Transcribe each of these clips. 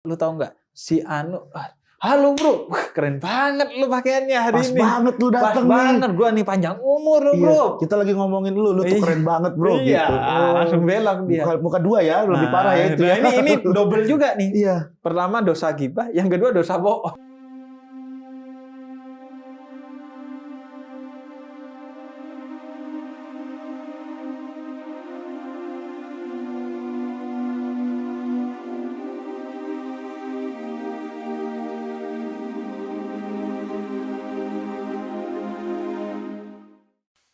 lu tahu nggak? Si Anu, halo bro, wah, keren banget lu pakaiannya hari Pas ini. banget lu datang nih. Pas banget, gua nih panjang umur lu bro. Kita lagi ngomongin lu tuh keren banget bro. Iya, gitu. langsung belok dia. Muka dua ya, lebih parah ya itu. Nah, ini double juga nih. Iya. Pertama dosa gibah, yang kedua dosa bohong.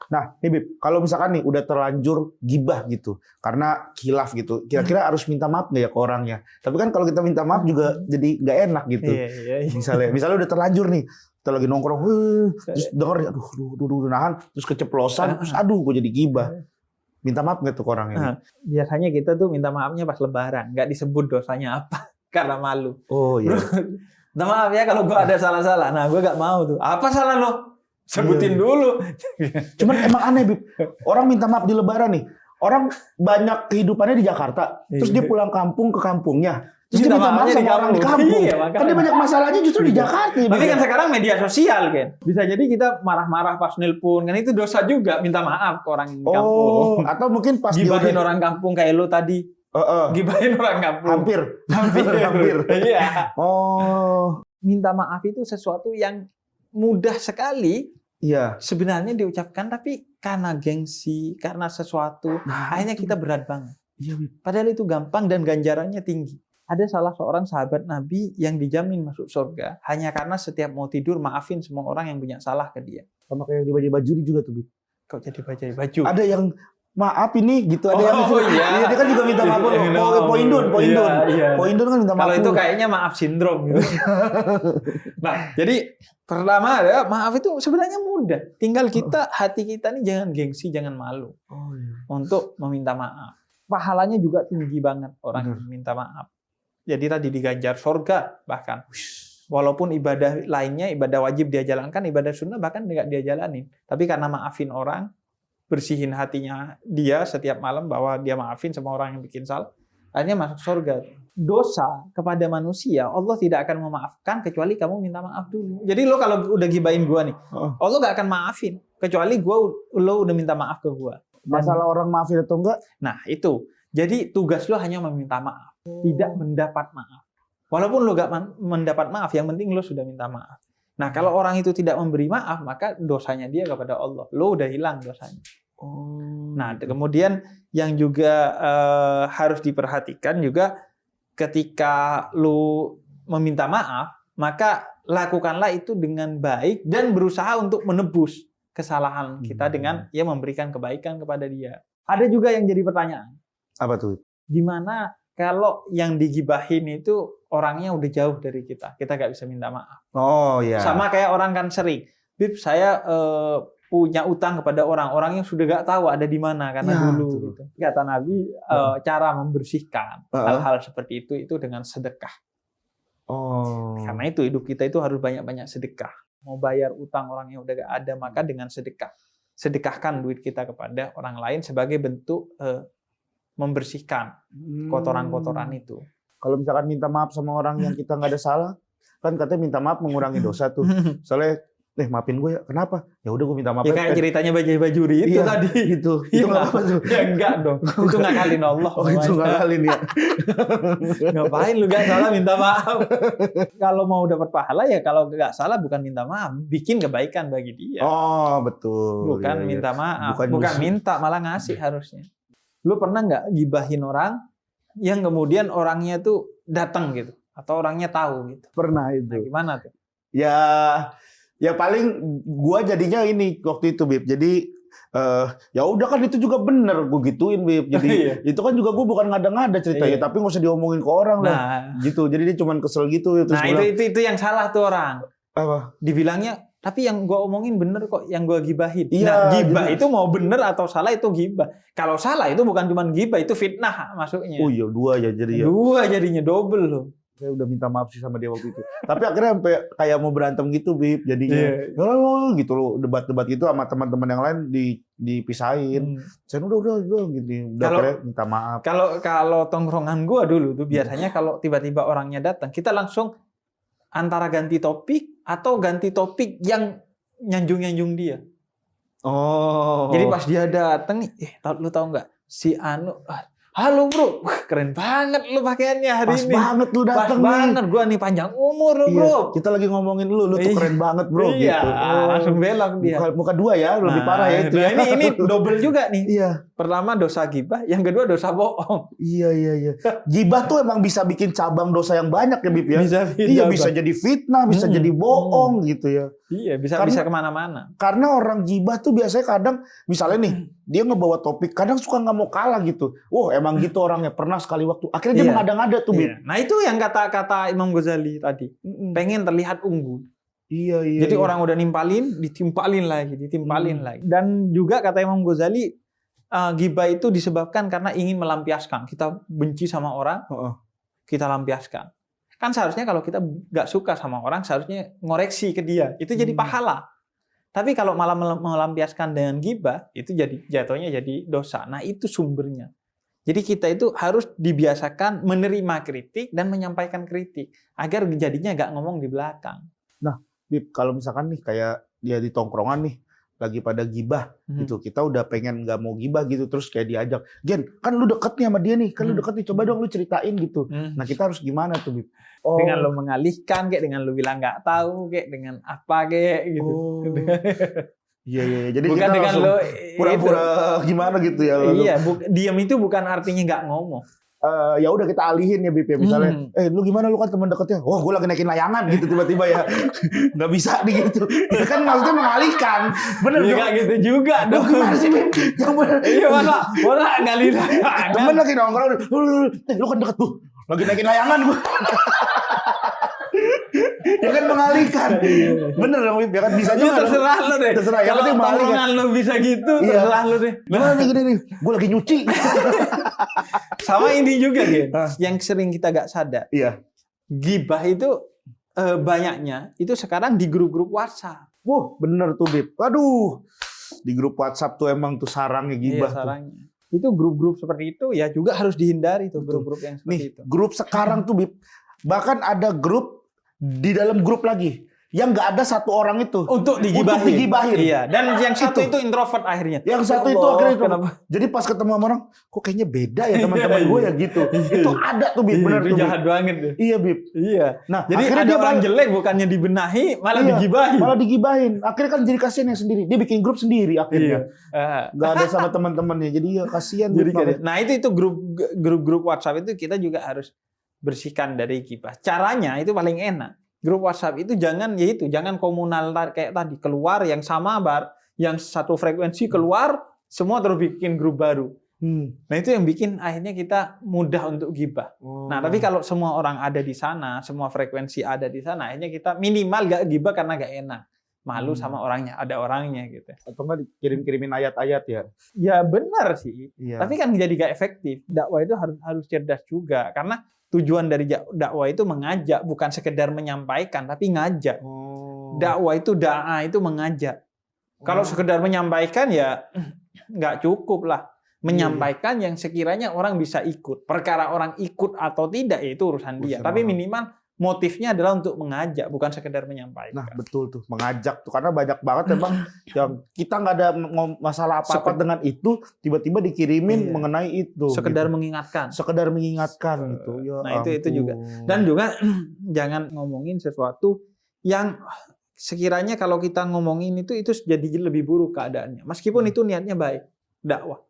Nah, nih Bib, kalau misalkan nih udah terlanjur gibah gitu, karena khilaf gitu, kira-kira harus minta maaf nggak ya ke orangnya? Tapi kan kalau kita minta maaf juga jadi nggak enak gitu. Iya. Misalnya udah terlanjur nih, kita lagi nongkrong, terus denger, aduh, nahan, terus keceplosan, terus aduh, gue jadi gibah. Minta maaf nggak tuh ke orangnya? Biasanya kita tuh minta maafnya pas Lebaran, nggak disebut dosanya apa, karena malu. Oh iya. Minta maaf ya kalau gue ada salah-salah. Nah, gue nggak mau tuh. Apa salah lo? Sebutin dulu. Cuman emang aneh, Bib. Orang minta maaf di Lebaran nih. Orang banyak kehidupannya di Jakarta. Terus dia pulang kampung ke kampungnya. Terus dia minta maaf sama orang di kampung. Iya, kan dia banyak masalahnya justru di Jakarta. Tapi kan sekarang media sosial kan. Bisa jadi kita marah-marah pas nelpon. Kan itu dosa juga minta maaf ke orang di kampung. Atau mungkin pas gibahin orang kampung kayak lo tadi. Gibahin orang kampung. Hampir. Iya. Minta maaf itu sesuatu yang mudah sekali. Iya. Sebenarnya diucapkan, tapi karena gengsi, karena sesuatu, akhirnya kita berat banget. Iya. Padahal itu gampang dan ganjarannya tinggi. Ada salah seorang sahabat Nabi yang dijamin masuk surga hanya karena setiap mau tidur maafin semua orang yang punya salah ke dia. Sama kayak di baju juga tuh, Bib. Kok jadi baju? Ada yang maaf ini gitu, ada yang iya. Dia kan juga minta maaf. Poindun kan minta maaf. Kalau itu kayaknya maaf sindrom gitu. Nah, jadi pertama ada maaf itu sebenarnya mudah. Tinggal hati kita nih jangan gengsi, jangan malu untuk meminta maaf. Pahalanya juga tinggi banget orang yang minta maaf. Jadi tadi diganjar surga bahkan. Walaupun ibadah lainnya, ibadah wajib dia jalankan, ibadah sunnah bahkan nggak dia jalanin. Tapi karena maafin orang, bersihin hatinya dia setiap malam bahwa dia maafin sama orang yang bikin salah, akhirnya masuk surga. Dosa kepada manusia Allah tidak akan memaafkan kecuali kamu minta maaf dulu. Jadi lo kalau udah gibain gua nih, Allah gak akan maafin kecuali lo udah minta maaf ke gua. Masalah orang maafin atau enggak? Nah itu. Jadi tugas lo hanya meminta maaf, tidak mendapat maaf. Walaupun lo gak mendapat maaf, yang penting lo sudah minta maaf. Nah kalau orang itu tidak memberi maaf, maka dosanya dia kepada Allah. Lo udah hilang dosanya. Nah kemudian yang juga harus diperhatikan juga ketika lo meminta maaf, maka lakukanlah itu dengan baik dan berusaha untuk menebus kesalahan kita dengan memberikan kebaikan kepada dia. Ada juga yang jadi pertanyaan. Apa tuh? Gimana kalau yang digibahin itu orangnya udah jauh dari kita nggak bisa minta maaf. Oh iya. Sama kayak orang kan sering, Bib saya punya utang kepada orangnya sudah nggak tahu ada di mana karena dulu. Gitu. Kata Nabi, cara membersihkan hal-hal seperti itu dengan sedekah. Karena itu hidup kita itu harus banyak-banyak sedekah. Mau bayar utang orang yang udah nggak ada, maka dengan sedekah. Sedekahkan duit kita kepada orang lain sebagai bentuk membersihkan kotoran-kotoran itu. Kalau misalkan minta maaf sama orang yang kita nggak ada salah, kan katanya minta maaf mengurangi dosa tuh. Soalnya, maafin gue ya. Kenapa? Ya udah gue minta maaf. Ya kayak ceritanya bajuri itu tadi. Itu nggak apa tuh? Ya enggak dong. Itu ngakalin Allah. Itu ngakalin ya. Ngapain lu gak salah minta maaf? Kalau mau dapat pahala ya kalau nggak salah bukan minta maaf, bikin kebaikan bagi dia. Oh betul. Bukan minta maaf. Bukan minta, malah ngasih harusnya. Lu pernah nggak gibahin orang yang kemudian orangnya tuh datang gitu atau orangnya tahu gitu? Pernah itu. Nah, gimana tuh? Ya paling gua jadinya ini waktu itu, Bib. Jadi ya udah kan itu juga bener gue gituin, Bib. Jadi itu kan juga gue bukan ngada-ngada ceritanya, tapi nggak usah diomongin ke orang lah. Gitu. Jadi dia cuma kesel gitu. Terus itu yang salah tuh orang. Apa? Dibilangnya tapi yang gue omongin bener kok, yang gue gibahin. Iya, gibah itu mau bener atau salah itu gibah. Kalau salah itu bukan cuma gibah, itu fitnah masuknya. Oh iya, dua ya jadi ya. Dua jadinya double loh. Saya udah minta maaf sih sama dia waktu itu. Tapi akhirnya sampai kayak mau berantem gitu, Bib. Jadinya gitu loh, debat-debat gitu sama teman-teman yang lain dipisahin. Saya udah gitu. Udah akhirnya minta maaf. Kalau tongkrongan gua dulu tuh biasanya kalau tiba-tiba orangnya datang, kita langsung antara ganti topik atau ganti topik yang nyanjung dia. Oh. Jadi pas dia datang nih, lu tahu nggak? Si Anu, halo bro, wah, keren banget lu pakaiannya hari Pas ini. banget lu datang nih. Pas banget, gua nih panjang umur lu bro. Kita lagi ngomongin lu tuh keren banget bro. Iya, gitu. langsung belok dia. Muka dua ya, lebih parah ya itu. Ini double juga nih. Iya. Pertama dosa gibah, yang kedua dosa bohong. Iya. Gibah tuh emang bisa bikin cabang dosa yang banyak ya Bib ya. Bisa jadi fitnah, bisa jadi bohong gitu ya. Iya, bisa kemana-mana. Karena orang gibah tuh biasanya kadang, misalnya nih, dia ngebawa topik, kadang suka nggak mau kalah gitu. Emang gitu orangnya, pernah sekali waktu. Akhirnya dia mengada-ngada tuh, Bib. Nah itu yang kata Imam Ghazali tadi. Pengen terlihat unggul. Iya. Jadi orang udah ditimpalin lagi. Dan juga kata Imam Ghazali, gibah itu disebabkan karena ingin melampiaskan. Kita benci sama orang, kita lampiaskan. Kan seharusnya kalau kita nggak suka sama orang, seharusnya ngoreksi ke dia. Itu jadi pahala. Tapi kalau malah melampiaskan dengan gibah, itu jatuhnya jadi dosa. Nah itu sumbernya. Jadi kita itu harus dibiasakan menerima kritik dan menyampaikan kritik. Agar jadinya nggak ngomong di belakang. Nah, Bib, kalau misalkan nih kayak dia di tongkrongan nih, lagi pada gibah gitu, kita udah pengen nggak mau gibah gitu, terus kayak diajak, Gen, kan lu deket nih sama dia nih, kan lu deket nih, coba dong lu ceritain gitu. Nah kita harus gimana tuh, Bib? Dengan lu mengalihkan, kayak dengan lu bilang nggak tahu, kayak dengan apa kayak gitu. Iya. Jadi bukan kita dengan langsung pura-pura gimana gitu ya. Iya, diam itu bukan artinya nggak ngomong. Ya udah kita alihin ya Bib ya, misalnya lu gimana, lu kan teman deketnya, gue lagi naikin layangan gitu tiba-tiba ya, nggak bisa nih gitu, itu kan maksudnya mengalihkan, bener dong? Nggak gitu juga dong. Gimana sih Bib? Yang bener. Iya mana ngalih layangan. Temen lagi nongkrong, lu kan deket tuh, lagi naikin layangan gue. Ya kan mengalihkan. Bener dong Bib, ya kan bisa juga. Terserah lo deh. Terserah. Kalau tongkrongan lo bisa gitu, terserah lo deh. Gimana gini nih, gue lagi nyuci. Sama ini juga Gen, yang sering kita gak sadar. Iya. Gibah itu banyaknya itu sekarang di grup-grup WhatsApp. Bener tuh Bib. Waduh, di grup WhatsApp tuh emang tuh sarangnya gibah. Iya, sarangnya. Itu grup-grup seperti itu ya juga harus dihindari tuh grup-grup yang seperti itu. Grup sekarang tuh Bib, bahkan ada grup di dalam grup lagi yang nggak ada satu orang itu untuk digibahin. Iya. Dan yang satu itu introvert akhirnya. Yang satu itu akhirnya kenapa? Jadi pas ketemu sama orang, kok kayaknya beda ya teman-teman gue ya gitu. Itu ada tuh Bib, benar tuh. Jahat banget deh. Iya Bib. Iya. Nah, jadi ada orang jelek bukannya dibenahi, malah digibahin. Malah digibahin. Akhirnya kan jadi kasihan yang sendiri. Dia bikin grup sendiri akhirnya. Nggak ada sama teman-temannya. Jadi ya kasihan. Nah itu grup WhatsApp itu kita juga harus bersihkan dari gibah. Caranya itu paling enak. Grup WhatsApp itu jangan komunal kayak tadi, keluar yang sama yang satu frekuensi keluar semua terus bikin grup baru. Nah itu yang bikin akhirnya kita mudah untuk gibah. Nah tapi kalau semua orang ada di sana, semua frekuensi ada di sana, akhirnya kita minimal gak gibah karena gak enak. Malu sama orangnya, ada orangnya gitu. Atau nggak dikirim-kirimin ayat-ayat ya? Ya benar sih. Iya. Tapi kan jadi gak efektif. Dakwah itu harus cerdas juga karena tujuan dari dakwah itu mengajak, bukan sekedar menyampaikan, tapi ngajak. Dakwah itu itu mengajak. Kalau sekedar menyampaikan ya nggak cukup lah. Menyampaikan yang sekiranya orang bisa ikut. Perkara orang ikut atau tidak ya itu urusan dia. Tapi minimal motifnya adalah untuk mengajak, bukan sekedar menyampaikan. Nah betul tuh, mengajak tuh, karena banyak banget emang yang kita nggak ada masalah apa-apa dengan itu, tiba-tiba dikirimin mengenai itu. Sekedar gitu. mengingatkan. Sekedar mengingatkan gitu. Ya, nah itu juga. Dan juga jangan ngomongin sesuatu yang sekiranya kalau kita ngomongin itu jadi lebih buruk keadaannya. Meskipun itu niatnya baik, dakwah.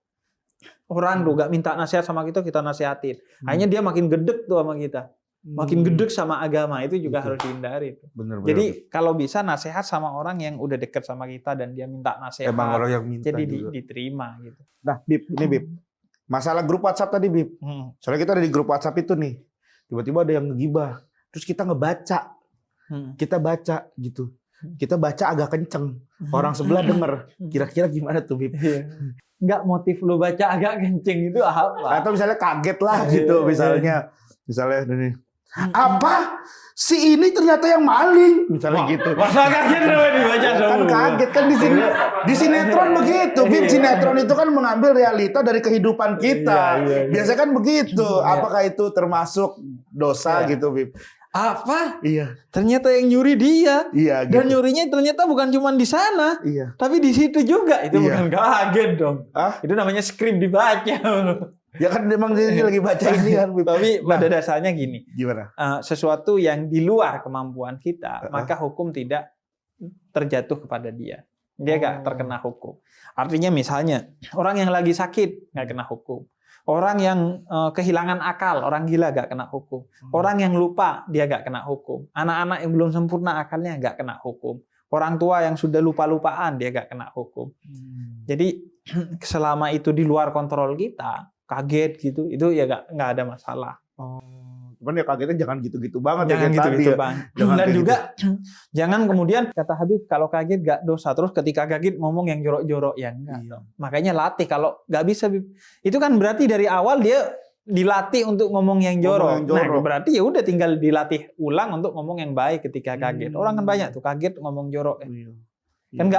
Orang tuh gak minta nasihat sama kita nasihatin. Akhirnya dia makin gedek tuh sama kita. Makin gedek sama agama, itu juga harus dihindari. Jadi kalau bisa nasihat sama orang yang udah deket sama kita dan dia minta nasihat. Emang orang yang minta jadi juga. diterima gitu. Nah Bib, ini Bib, masalah grup WhatsApp tadi Bib. Soalnya kita ada di grup WhatsApp itu nih, tiba-tiba ada yang ngegibah, terus kita ngebaca, kita baca gitu, kita baca agak kenceng, orang sebelah denger, kira-kira gimana tuh Bib? Nggak, motif lo baca agak kenceng itu apa? Atau misalnya kaget lah gitu, misalnya ini. Apa? Si ini ternyata yang maling, misalnya gitu. Masa kaget namanya dibaca Kan kaget kan di sini. Di sinetron begitu. Bib, sinetron itu kan mengambil realita dari kehidupan kita. Biasanya kan begitu. Apakah itu termasuk dosa gitu, Bib? Apa? Iya. Ternyata yang nyuri dia. Iya. Dan nyurinya ternyata bukan cuma di sana. Iya. Tapi di situ juga. Itu bukan kaget dong. Ah? Itu namanya skrip dibaca. Ya kan memang dia lagi baca ini kan. Bib. Tapi pada dasarnya gini. Gimana? Sesuatu yang di luar kemampuan kita, maka hukum tidak terjatuh kepada dia. Dia nggak terkena hukum. Artinya misalnya orang yang lagi sakit nggak kena hukum. Orang yang kehilangan akal, orang gila nggak kena hukum. Orang yang lupa dia nggak kena hukum. Anak-anak yang belum sempurna akalnya nggak kena hukum. Orang tua yang sudah lupa-lupaan dia nggak kena hukum. Jadi selama itu di luar kontrol kita, kaget gitu, itu ya nggak ada masalah. Cuman ya kagetnya jangan gitu-gitu banget. Jangan gitu-gitu bang. Dan juga jangan kemudian kata Habib kalau kaget gak dosa, terus ketika kaget ngomong yang jorok-jorok ya enggak dong. Makanya latih, kalau nggak bisa itu kan berarti dari awal dia dilatih untuk ngomong yang jorok. Nah berarti ya udah tinggal dilatih ulang untuk ngomong yang baik ketika kaget. Orang kan banyak tuh kaget ngomong jorok. Kan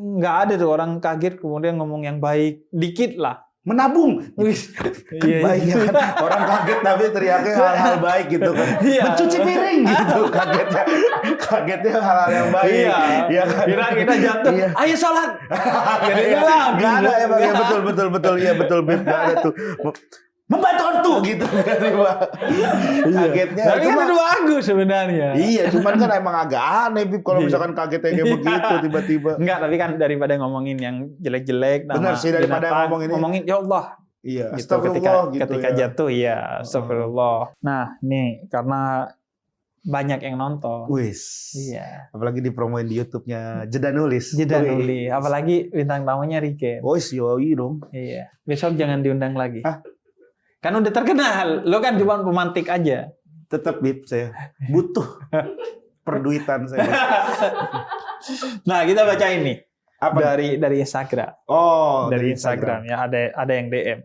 nggak ada tuh orang kaget kemudian ngomong yang baik, dikit lah. Menabung, baik ya kan. Orang kaget tapi teriaknya hal-hal baik gitu kan. Mencuci piring gitu, kagetnya hal-hal yang baik. Iya kan. Kita jatuh, ayo sholat. Jadi nggak ada emang ya, betul, iya betul, Beb, nggak ada tuh. Membantu ortu gitu kagetnya. Tapi kan itu bagus sebenarnya. Iya, cuman kan emang agak aneh, Bib, kalau misalkan kagetnya kayak begitu tiba-tiba. Enggak, tapi kan daripada ngomongin yang jelek-jelek, benar sih, daripada ngomongin ya Allah. Iya, gitu, ketika ya. Jatuh ya astagfirullah. Nah, nih karena banyak yang nonton. Wis. Iya. Apalagi dipromoin di YouTube-nya Jeda Nulis. Apalagi bintang tamunya Rike. Wis, yoi dong. Iya. Besok jangan diundang lagi. Hah? Kan udah terkenal, lo kan cuma pemantik aja. Tetap, Bib, saya butuh perduitan saya. Nah, kita baca ini. Apa? Dari Instagram. Oh, dari Instagram ya, ada yang DM.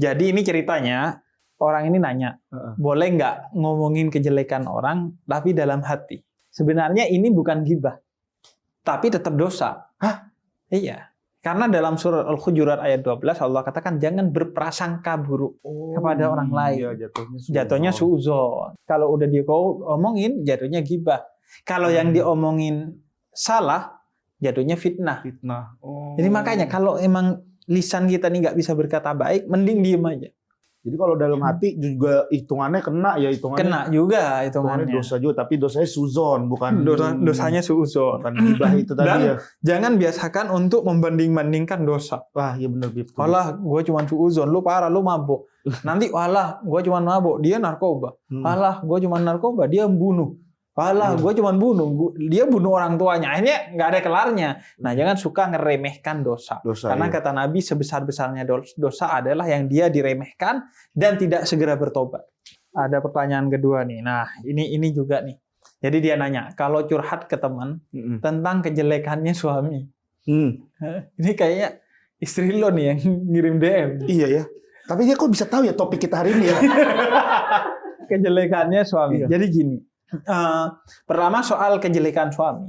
Jadi ini ceritanya, orang ini nanya, boleh nggak ngomongin kejelekan orang tapi dalam hati? Sebenarnya ini bukan ghibah, tapi tetap dosa. Hah? Iya. Karena dalam surat Al-Hujurat ayat 12 Allah katakan jangan berprasangka buruk kepada orang lain. Iya, jatuhnya suudzon. Kalau udah dia omongin jatuhnya ghibah. Kalau yang diomongin salah jatuhnya fitnah. Jadi makanya kalau emang lisan kita nih nggak bisa berkata baik, mending diem aja. Jadi kalau dalam hati juga hitungannya kena ya, hitungannya. Kena juga hitungannya. Dosa juga, tapi dosanya suzon, bukan dosanya suuzon. Bukan ghibah itu tadi. Dan ya. Jangan biasakan untuk membanding-bandingkan dosa. Wah, iya benar, Bib. Walah, gue cuma suuzon, lu parah, lu mabuk. Nanti walah, gue cuma mabuk, dia narkoba. Walah, gue cuma narkoba, dia membunuh. Walah, gue cuma bunuh, dia bunuh orang tuanya. Akhirnya nggak ada kelarnya. Nah, jangan suka ngeremehkan dosa. Karena kata Nabi, sebesar-besarnya dosa adalah yang dia diremehkan dan tidak segera bertobat. Ada pertanyaan kedua nih. Nah, ini juga nih. Jadi dia nanya, kalau curhat ke teman tentang kejelekannya suami. Ini kayaknya istri lo nih yang ngirim DM. Iya ya. Tapi dia kok bisa tahu ya topik kita hari ini ya? Kejelekannya suami. Jadi gini. Pertama soal kejelekan suami.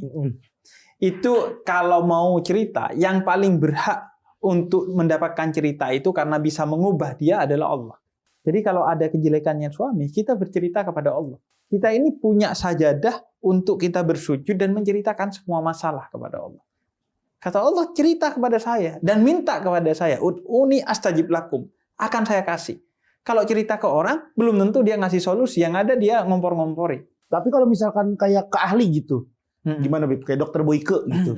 Itu kalau mau cerita, yang paling berhak untuk mendapatkan cerita itu karena bisa mengubah dia adalah Allah. Jadi kalau ada kejelekannya suami, kita bercerita kepada Allah. Kita ini punya sajadah untuk kita bersujud dan menceritakan semua masalah kepada Allah. Kata Allah, cerita kepada saya dan minta kepada saya, ud'uni astajib lakum, akan saya kasih. Kalau cerita ke orang, belum tentu dia ngasih solusi, yang ada dia ngompor-ngompori. Tapi kalau misalkan kayak ke ahli gitu, gimana, Bib? Kayak dokter Boyke gitu,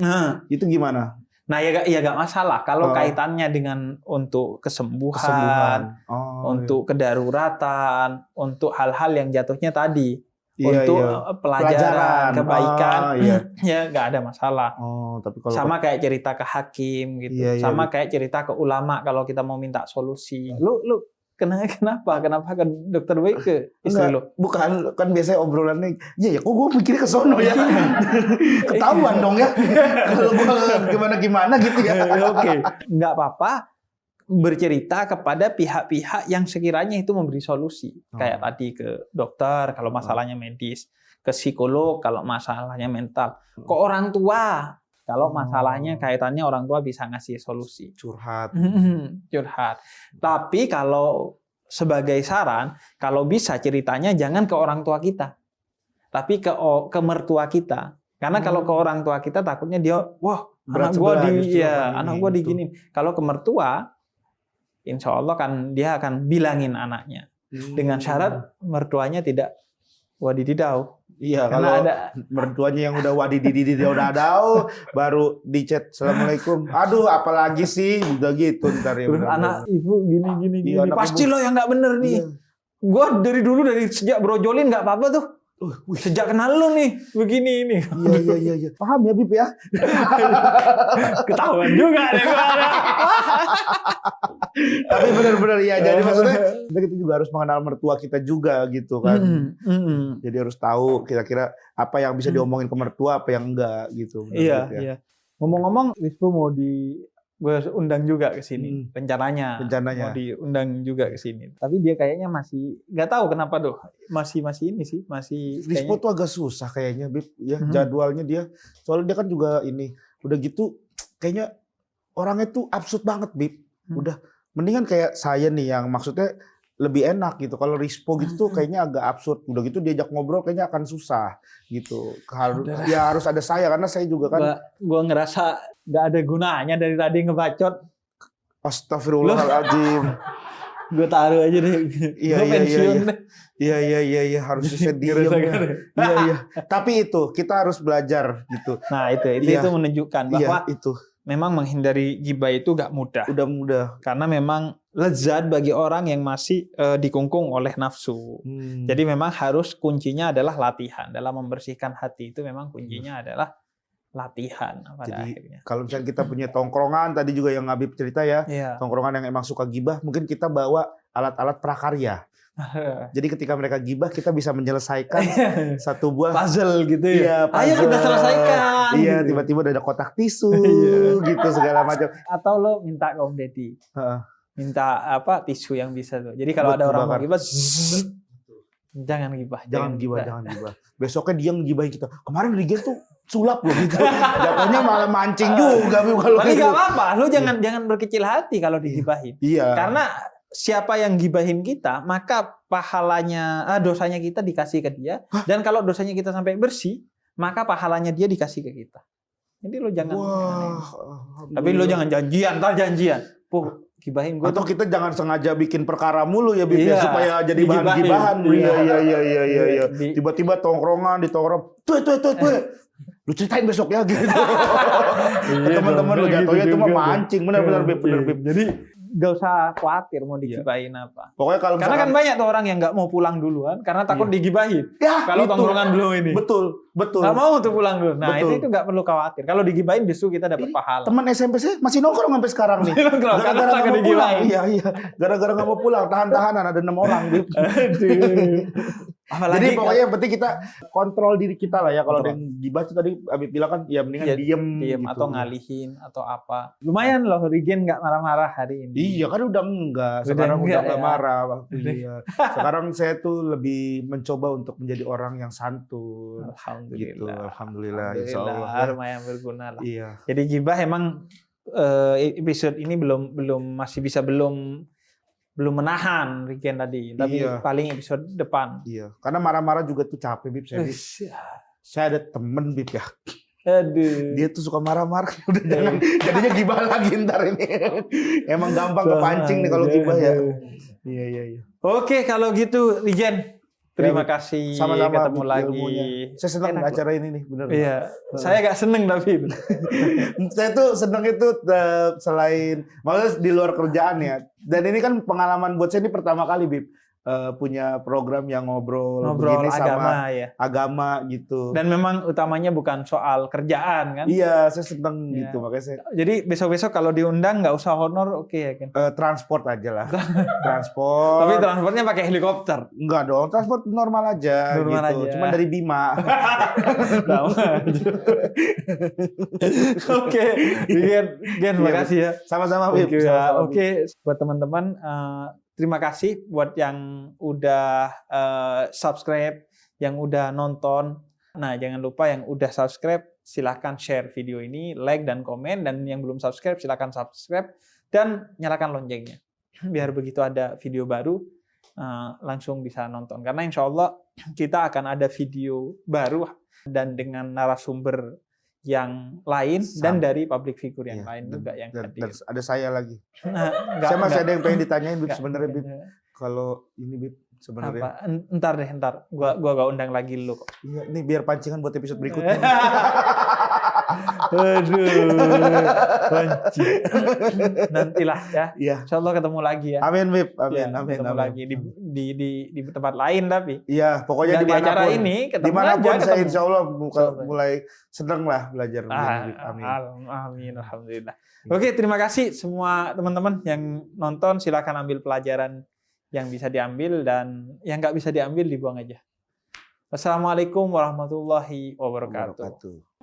itu gimana? Nah, ya nggak masalah kalau kaitannya dengan untuk kesembuhan. Untuk kedaruratan, untuk hal-hal yang jatuhnya tadi, untuk pelajaran, kebaikan, ya nggak ada masalah. Tapi kalau sama kayak cerita ke hakim gitu, sama kayak cerita ke ulama kalau kita mau minta solusi. Lu kenapa ke dokter Boyke istri lo? Bukan, kan biasanya obrolannya, ya kok gue mikirnya ke sono ya. Ketahuan dong ya. Kalau gue gimana gitu ya. Oke. Nggak apa-apa bercerita kepada pihak-pihak yang sekiranya itu memberi solusi. Kayak tadi ke dokter kalau masalahnya medis, ke psikolog kalau masalahnya mental, ke orang tua kalau masalahnya kaitannya orang tua bisa ngasih solusi. Curhat. Curhat. Tapi kalau sebagai saran, kalau bisa ceritanya jangan ke orang tua kita, tapi ke mertua kita. Karena kalau ke orang tua kita takutnya dia, wah, anak gua diginin. Kalau ke mertua, insya Allah kan dia akan bilangin anaknya dengan syarat mertuanya tidak wadididau. Iya, kalau ada mertuanya yang udah wadididau baru di chat assalamualaikum. Aduh, apalagi sih udah gitu ntar ya. Anak ibu gini. Pasti lo yang nggak bener nih. Iya. Gua dari sejak brojolin nggak apa-apa tuh. Sejak kenal lu nih begini ini. Iya. Paham ya Bib ya? Ketahuan juga deh gua. Tapi benar-benar ya. Jadi maksudnya kita juga harus mengenal mertua kita juga gitu kan. Jadi harus tahu kira-kira apa yang bisa diomongin ke mertua, apa yang enggak gitu. Iya. Ngomong-ngomong, Wispu mau gue undang juga ke sini. Rencananya mau diundang juga ke sini. Tapi dia kayaknya masih nggak tahu kenapa tuh. Masih ini sih, masih Wispo tuh agak susah kayaknya Bib ya, jadwalnya dia. Soalnya dia kan juga ini udah gitu kayaknya orangnya tuh absurd banget Bib. Udah mendingan kayak saya nih yang maksudnya lebih enak gitu. Kalau Rispo gitu tuh kayaknya agak absurd. Udah gitu diajak ngobrol kayaknya akan susah gitu. Harus ada saya karena saya juga kan. Gua ngerasa nggak ada gunanya dari tadi ngebacot. Astagfirullahaladzim. Gue taruh aja deh. Iya harusnya diam. Iya. Tapi itu kita harus belajar gitu. Nah itu menunjukkan bahwa memang menghindari ghibah itu gak mudah. Udah mudah. Karena memang lezat bagi orang yang masih dikungkung oleh nafsu. Jadi memang harus kuncinya adalah latihan. Dalam membersihkan hati itu memang kuncinya adalah latihan pada akhirnya. Kalau misalnya kita punya tongkrongan, tadi juga yang Habib cerita ya, tongkrongan yang emang suka gibah, mungkin kita bawa alat-alat prakarya. Jadi ketika mereka gibah, kita bisa menyelesaikan satu buah puzzle gitu ya. Puzzle. Ayo kita selesaikan. Iya, tiba-tiba ada kotak tisu gitu segala macam. Atau lo minta ke Om Deddy. Minta tisu yang bisa tuh. Jadi kalau ada orang mau gibah, jangan gibah. Jangan gibah. Besoknya dia ngibahin kita. Kemarin Rigen tuh sulap loh gitu. Jatuhnya malah mancing juga kalau tapi nggak apa-apa. Lo jangan berkecil hati kalau digibahin. Iya. Karena siapa yang gibahin kita, maka dosanya kita dikasih ke dia. Dan kalau dosanya kita sampai bersih, maka pahalanya dia dikasih ke kita. Jadi lo jangan. Tapi lo jangan janjian. Gibahin gue. Atau kita jangan sengaja bikin perkara mulu ya Bib supaya jadi bahan gibahan. Iya. Tiba-tiba tongkrongan di tongkrong. Tuh. Lu ceritain besok ya gitu. Teman-teman lu jatuhnya itu mah mancing. Benar Bib. Jadi gak usah khawatir mau digibahin apa. Pokoknya kalau karena kan banyak tuh orang yang nggak mau pulang duluan karena takut digibahin. Kalau tongkrongan dulu ini. Betul. Nggak mau tuh pulang dulu. Nah itu nggak perlu khawatir. Kalau digibahin justru kita dapat pahala. Teman SMP saya masih nongkrong sampai sekarang nih. Gara-gara nggak mau pulang. Iya. Gara-gara nggak mau pulang. Tahan-tahanan ada 6 orang. Jadi pokoknya yang penting kita kontrol diri kita lah ya. Kalau ada yang gibah tuh tadi Habib bilang kan ya mendingan diem gitu. Atau ngalihin atau apa. Lumayan loh Rigen nggak marah-marah hari ini. Iya kan udah enggak. Sekarang udah enggak marah. Iya. Sekarang saya tuh lebih mencoba untuk menjadi orang yang santun. Alhamdulillah. Insyaallah. Lumayan berguna lah. Iya. Jadi gibah emang episode ini belum menahan Rigen tadi, tapi paling episode depan. Iya, karena marah-marah juga tuh capek Bib saya. Saya ada temen Bib ya. Aduh. Dia tuh suka marah-marah. Udah jangan jadinya gibah lagi ntar ini. Emang gampang kepancing nih kalau gibah ya. Iya. Oke, kalau gitu Rigen. Terima kasih. Sama-sama ketemu lagi. Ilmunya. Saya senang acara ini nih, benar. Iya. Saya gak seneng tapi. Saya tuh seneng itu selain maksudnya di luar kerjaan ya. Dan ini kan pengalaman buat saya ini pertama kali Bib. punya program yang ngobrol Ngobrol begini agama sama ya. agama gitu. Dan memang utamanya bukan soal kerjaan kan? Iya, saya seneng Iya. gitu makanya saya Jadi besok-besok kalau diundang nggak usah honor, oke ya kan? transport aja lah. Transport. Tapi transportnya pakai helikopter. Enggak dong, transport normal aja Normal gitu. aja. Cuma dari Bima. Sama aja. Oke, Gen, makasih ya. Sama-sama, Thank Bib. you ya. Sama-sama, Bib. Oke, buat teman-teman, terima kasih buat yang udah subscribe, yang udah nonton. Nah, jangan lupa yang udah subscribe, silahkan share video ini, like dan komen. Dan yang belum subscribe, silahkan subscribe dan nyalakan loncengnya. Biar begitu ada video baru, langsung bisa nonton. Karena insya Allah kita akan ada video baru dan dengan narasumber yang lain dan dari public figure yang lain juga yang hadir. Ada saya lagi. Enggak, Saya masih ada yang pengen ditanyain, Bib, enggak, sebenarnya, Bib. enggak. Kalau ini, Bib, sebenarnya. Apa? Ntar deh, ntar. Gua gak undang lagi lu kok. Iya, nih biar pancingan buat episode berikutnya. Aduh, pancing. Nantilah ya. Iya. Insya Allah ketemu lagi ya. Amin, Bib. Amin, Ya, amin, ketemu amin. lagi di tempat lain tapi. Iya, pokoknya Nggak di acara dimanapun. ini, ketemu Dimanapun aja, saya ketemu. insya Allah Insya Allah. mulai seneng lah belajar. Bib. Amin. Amin, alhamdulillah. Oke, terima kasih semua teman-teman yang nonton. Silakan ambil pelajaran yang bisa diambil dan yang nggak bisa diambil dibuang aja. Wassalamualaikum warahmatullahi wabarakatuh. Wabarakatuh.